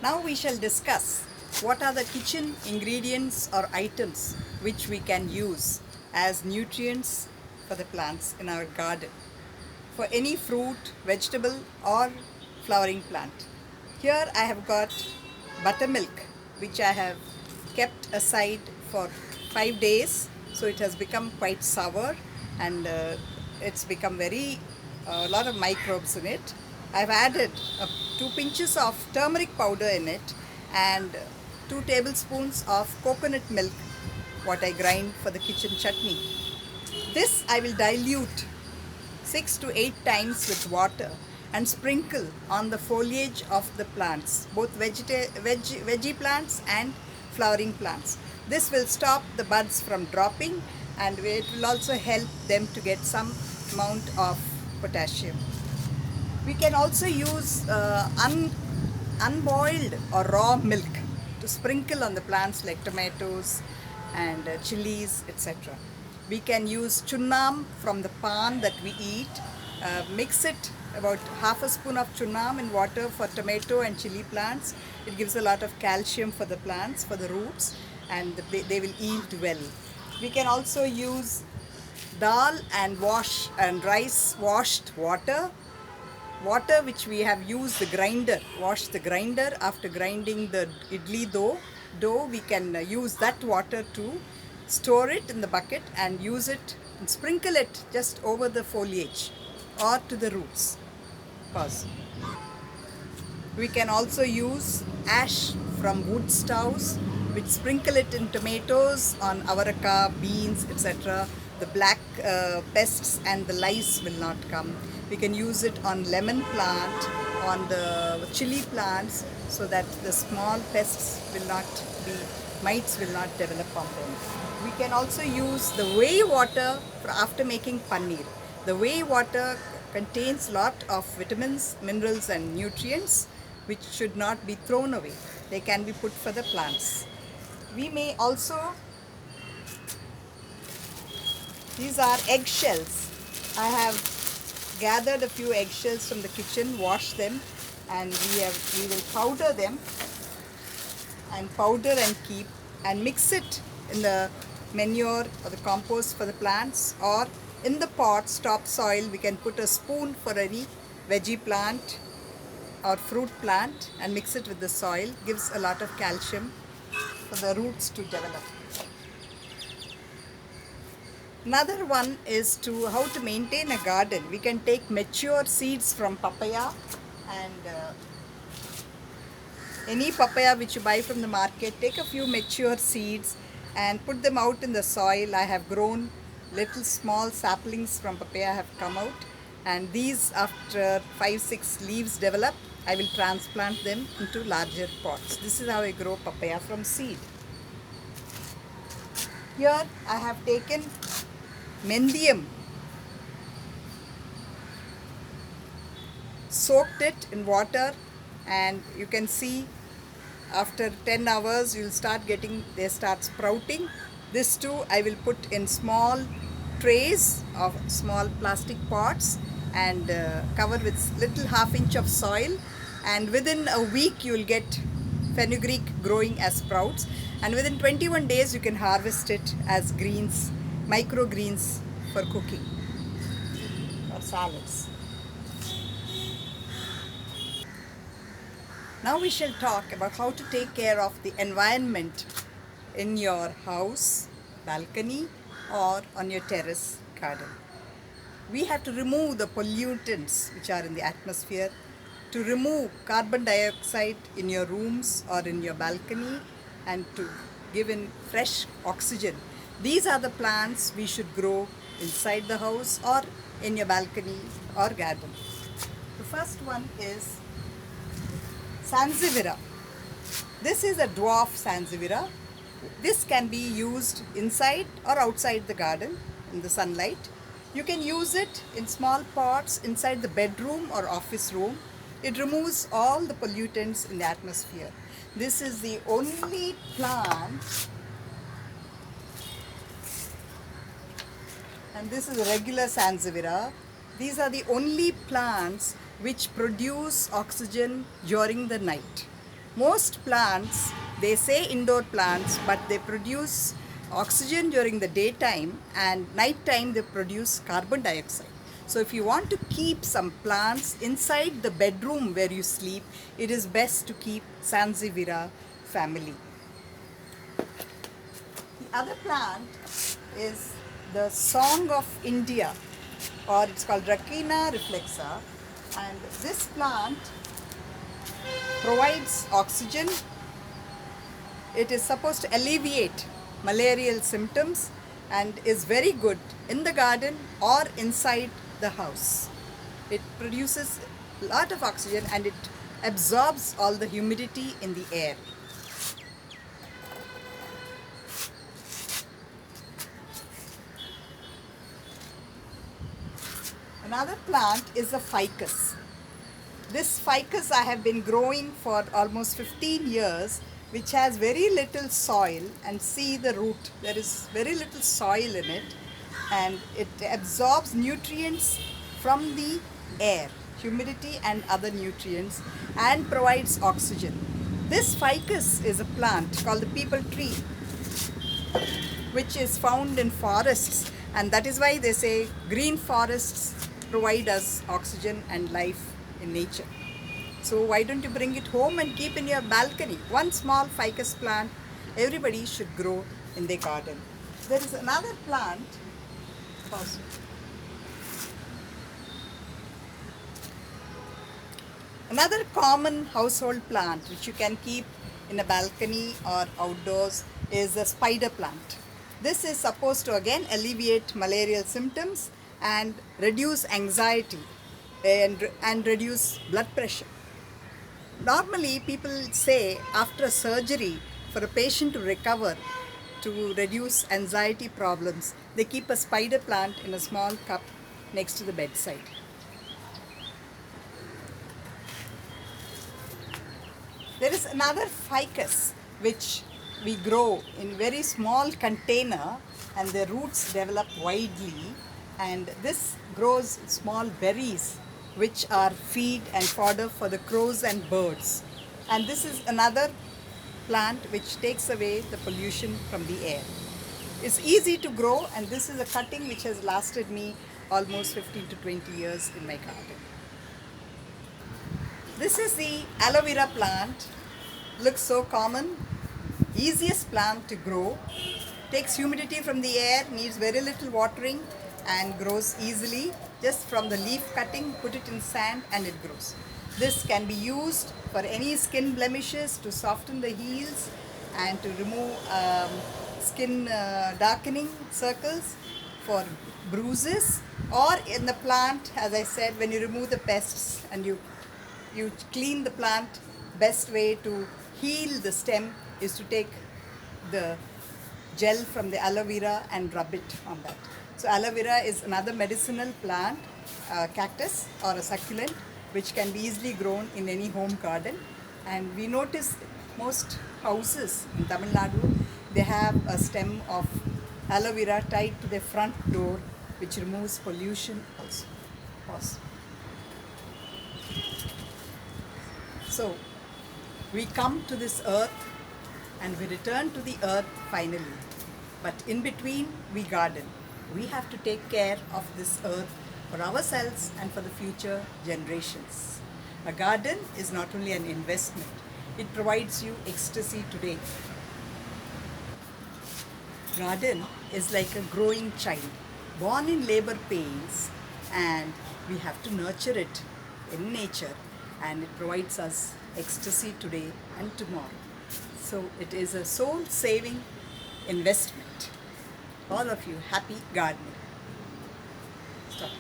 Now we shall discuss what are the kitchen ingredients or items which we can use as nutrients for the plants in our garden, for any fruit, vegetable or flowering plant. Here I have got buttermilk which I have kept aside for 5 days, so it has become quite sour and it's become very a lot of microbes in it. I've added 2 pinches of turmeric powder in it and 2 tablespoons of coconut milk, what I grind for the kitchen chutney. This I will dilute 6 to 8 times with water and sprinkle on the foliage of the plants, both veggie plants and flowering plants. This will stop the buds from dropping and it will also help them to get some amount of potassium. We can also use unboiled or raw milk to sprinkle on the plants like tomatoes and chilies, etc. We can use chunnam from the pan that we eat. Mix it about half a spoon of chunnam in water for tomato and chili plants. It gives a lot of calcium for the plants, for the roots, and they will yield well. We can also use dal and rice washed water which we have used the grinder, wash the grinder after grinding the idli dough. We can use that water to store it in the bucket and use it and sprinkle it just over the foliage or to the roots. Pause. We can also use ash from wood stoves, which sprinkle it in tomatoes, on avaraka, beans, etc. The black pests and the lice will not come. We can use it on lemon plant, on the chili plants, so that the small pests will not be, mites will not develop on them. We can also use the whey water after making paneer. The whey water contains lot of vitamins, minerals and nutrients which should not be thrown away. They can be put for the plants. We may also, these are eggshells. I have gathered a few eggshells from the kitchen, wash them, and we will powder them and powder and keep and mix it in the manure or the compost for the plants, or in the pots, topsoil. We can put a spoon for any veggie plant or fruit plant and mix it with the soil. Gives a lot of calcium for the roots to develop. Another one is to how to maintain a garden. We can take mature seeds from papaya and any papaya which you buy from the market. Take a few mature seeds and put them out in the soil. I have grown little small saplings from papaya have come out, and these after 5-6 leaves develop, I will transplant them into larger pots. This is how I grow papaya from seed. Here I have taken menthium, soaked it in water, and you can see after 10 hours you will start getting, they start sprouting. This too I will put in small trays of small plastic pots and cover with little half-inch of soil, and within a week you will get fenugreek growing as sprouts, and within 21 days you can harvest it as greens, microgreens for cooking or salads. Now we shall talk about how to take care of the environment in your house, balcony or on your terrace garden. We have to remove the pollutants which are in the atmosphere, to remove carbon dioxide in your rooms or in your balcony, and to give in fresh oxygen. These are the plants we should grow inside the house or in your balcony or garden. The first one is Sansevieria. This is a dwarf Sansevieria. This can be used inside or outside the garden in the sunlight. You can use it in small pots inside the bedroom or office room. It removes all the pollutants in the atmosphere. This is the only plant, and this is a regular Sansevieria. These are the only plants which produce oxygen during the night. Most plants, they say indoor plants, but they produce oxygen during the daytime, and nighttime they produce carbon dioxide. So if you want to keep some plants inside the bedroom where you sleep, it is best to keep Sansevieria family. The other plant is the Song of India, or it's called Dracæna reflexa, and this plant provides oxygen. It is supposed to alleviate malarial symptoms and is very good in the garden or inside the house. It produces a lot of oxygen and it absorbs all the humidity in the air. Another plant is a ficus. This ficus I have been growing for almost 15 years, which has very little soil, and see the root, there is very little soil in it, and it absorbs nutrients from the air, humidity and other nutrients, and provides oxygen. This ficus is a plant called the peepal tree, which is found in forests, and that is why they say green forests provide us oxygen and life in nature. So why don't you bring it home and keep in your balcony? One small ficus plant everybody should grow in their garden. There is another plant. Pause. Another common household plant which you can keep in a balcony or outdoors is the spider plant. This is supposed to again alleviate malarial symptoms and reduce anxiety and reduce blood pressure. Normally people say after surgery, for a patient to recover, to reduce anxiety problems, they keep a spider plant in a small cup next to the bedside. There is another ficus which we grow in very small container, and the roots develop widely, and this grows small berries which are feed and fodder for the crows and birds. And this is another plant which takes away the pollution from the air. It's easy to grow, and this is a cutting which has lasted me almost 15 to 20 years in my garden. This is the aloe vera plant. Looks so common. Easiest plant to grow. Takes humidity from the air, needs very little watering, and grows easily. Just from the leaf cutting, put it in sand and it grows. This can be used for any skin blemishes, to soften the heels and to remove skin darkening circles, for bruises, or in the plant, as I said, when you remove the pests and you clean the plant, best way to heal the stem is to take the gel from the aloe vera and rub it on that. So aloe vera is another medicinal plant, cactus or a succulent, which can be easily grown in any home garden. And we notice most houses in Tamil Nadu, they have a stem of aloe vera tied to their front door, which removes pollution also. Pause. So we come to this earth and we return to the earth finally. But in between, we garden. We have to take care of this earth for ourselves and for the future generations. A garden is not only an investment, it provides you ecstasy today. Garden is like a growing child, born in labor pains, and we have to nurture it in nature, and it provides us ecstasy today and tomorrow. So it is a soul-saving investment. All of you, happy gardening. Stop.